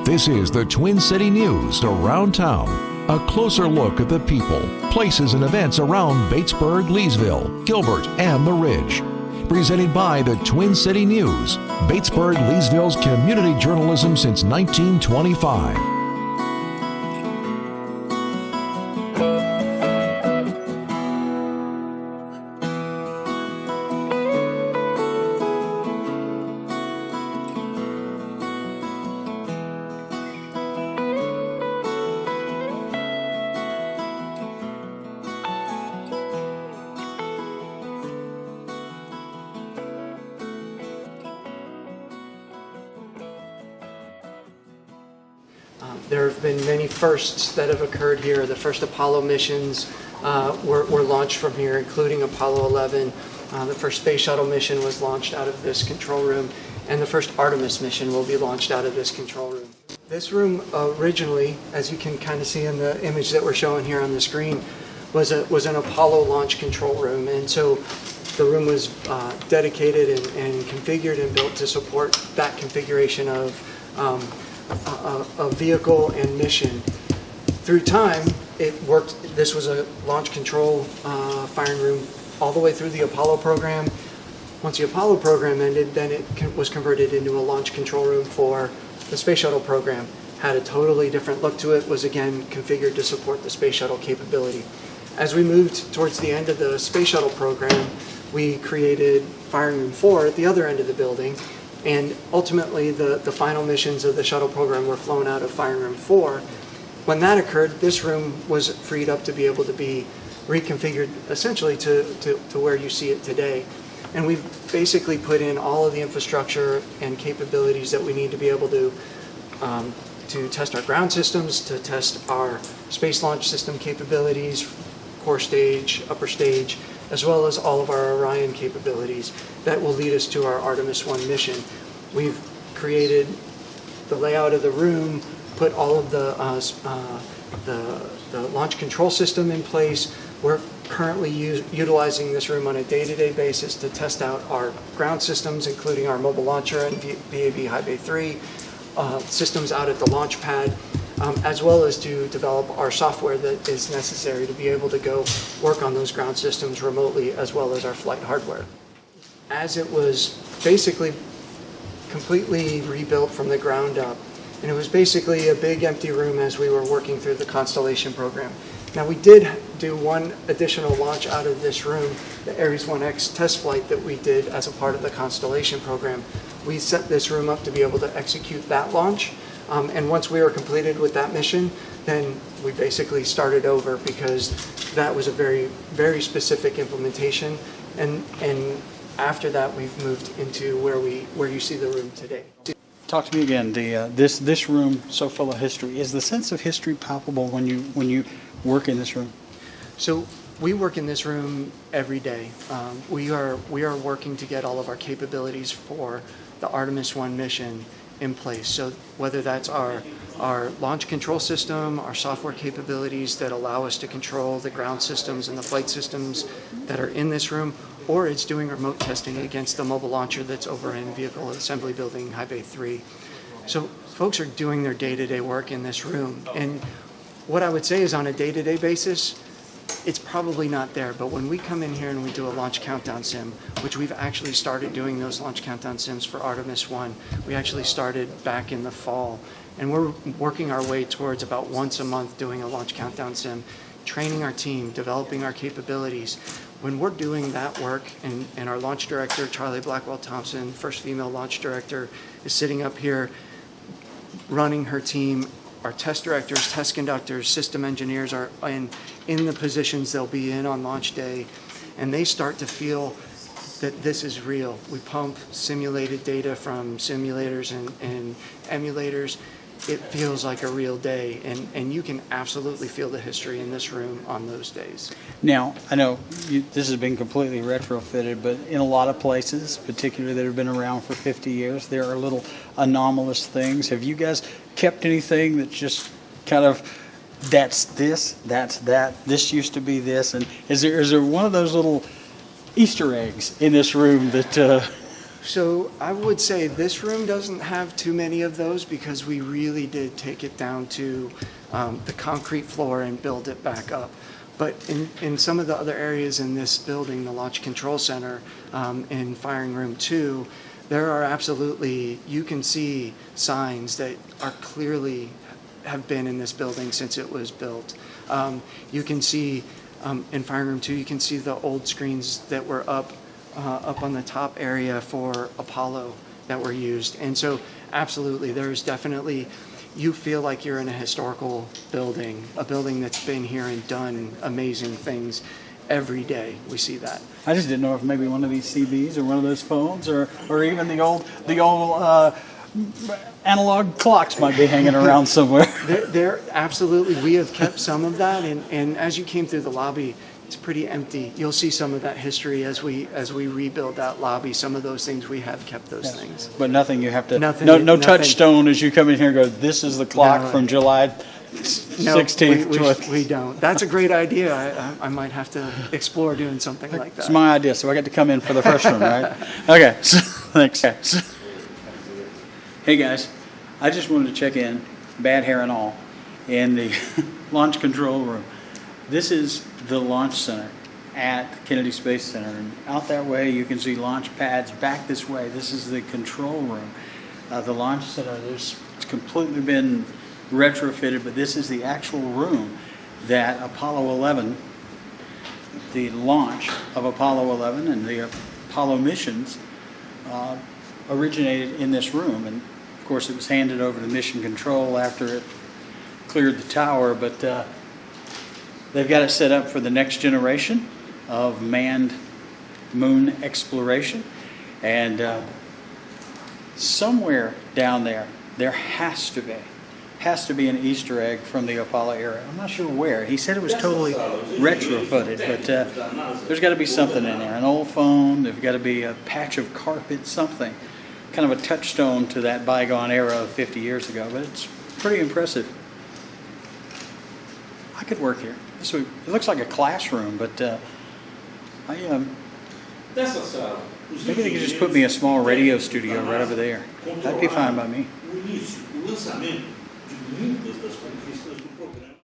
This is the Twin City News Around Town. A closer look at the people, places, and events around Batesburg-Leesville, Gilbert, and the Ridge. Presented by the Twin City News, Batesburg-Leesville's community journalism since 1925. There have been many firsts that have occurred here. The first Apollo missions were launched from here, including Apollo 11. The first space shuttle mission was launched out of this control room, and the first Artemis mission will be launched out of this control room. This room originally, as you can kind of see in the image that we're showing here on the screen, was an Apollo launch control room, and so the room was dedicated and configured and built to support that configuration of a vehicle and mission. Through time, it worked. This was a launch control firing room all the way through the Apollo program. Once the Apollo program ended, then it was converted into a launch control room for the space shuttle program. Had a totally different look to it, was again configured to support the space shuttle capability. As we moved towards the end of the space shuttle program, we created firing room 4 at the other end of the building. And ultimately, the final missions of the shuttle program were flown out of Firing Room 4. When that occurred, this room was freed up to be able to be reconfigured essentially to where you see it today. And we've basically put in all of the infrastructure and capabilities that we need to be able to test our ground systems, to test our space launch system capabilities, core stage, upper stage, as well as all of our Orion capabilities that will lead us to our Artemis 1 mission. We've created the layout of the room, put all of the launch control system in place. We're currently utilizing this room on a day-to-day basis to test out our ground systems, including our mobile launcher and VAB High Bay 3 systems out at the launch pad. As well as to develop our software that is necessary to be able to go work on those ground systems remotely, as well as our flight hardware. As it was basically completely rebuilt from the ground up, and it was basically a big empty room as we were working through the Constellation program. Now, we did do one additional launch out of this room, the Ares 1X test flight that we did as a part of the Constellation program. We set this room up to be able to execute that launch. And once we were completed with that mission, then we basically started over because that was a very, very specific implementation. And after that, we've moved into where you see the room today. Talk to me again. This room so full of history. Is the sense of history palpable when you work in this room? So we work in this room every day. We are working to get all of our capabilities for the Artemis 1 mission in place. So whether that's our launch control system, our software capabilities that allow us to control the ground systems and the flight systems that are in this room, or it's doing remote testing against the mobile launcher that's over in Vehicle Assembly Building High Bay 3. So folks are doing their day-to-day work in this room. And what I would say is on a day-to-day basis, it's probably not there, but when we come in here and we do a launch countdown sim, which we've actually started doing those launch countdown sims for Artemis 1, we actually started back in the fall, and we're working our way towards about once a month doing a launch countdown sim, training our team, developing our capabilities. When we're doing that work, and our launch director, Charlie Blackwell Thompson, first female launch director, is sitting up here running her team. Our test directors, test conductors, system engineers are in the positions they'll be in on launch day, and they start to feel that this is real. We pump simulated data from simulators and emulators. It feels like a real day, and you can absolutely feel the history in this room on those days. Now, I know this has been completely retrofitted, but in a lot of places, particularly that have been around for 50 years, there are little anomalous things. Have you guys kept anything that's just kind of, that's this, that's that, this used to be this, and is there one of those little Easter eggs in this room that So I would say this room doesn't have too many of those because we really did take it down to the concrete floor and build it back up. But in some of the other areas in this building, the Launch Control Center, in Firing Room 2, there are absolutely, you can see signs that are clearly have been in this building since it was built. You can see in Firing Room 2, you can see the old screens that were up on the top area for Apollo that were used. And so absolutely, there's definitely, you feel like you're in a historical building, a building that's been here and done amazing things every day. We see that. I just didn't know if maybe one of these CBs or one of those phones or even the old analog clocks might be hanging around somewhere. There absolutely, we have kept some of that, and as you came through the lobby, it's pretty empty. You'll see some of that history as we rebuild that lobby. Some of those things, we have kept those things. But nothing you have to, Nothing. no touchstone as you come in here and go, this is the clock No. from July 16th. No, we don't. That's a great idea. I might have to explore doing something like that. It's my idea, so I got to come in for the first one, right? Okay, so, thanks. Hey guys, I just wanted to check in, bad hair and all, in the launch control room. This is the launch center at Kennedy Space Center, and out that way you can see launch pads. Back this way, this is the control room. The launch center, it's completely been retrofitted, but this is the actual room that Apollo 11, the launch of Apollo 11 and the Apollo missions originated in this room. And of course it was handed over to Mission Control after it cleared the tower, but they've got it set up for the next generation of manned moon exploration. And somewhere down there has to be an Easter egg from the Apollo era. I'm not sure where. He said it was totally retrofitted, but there's got to be something in there. An old phone, there's got to be a patch of carpet, something. Kind of a touchstone to that bygone era of 50 years ago, but it's pretty impressive. I could work here. It looks like a classroom, but maybe they could just put me a small radio studio right over there. That'd be fine by me. o lançamento de muitas das conquistas do programa.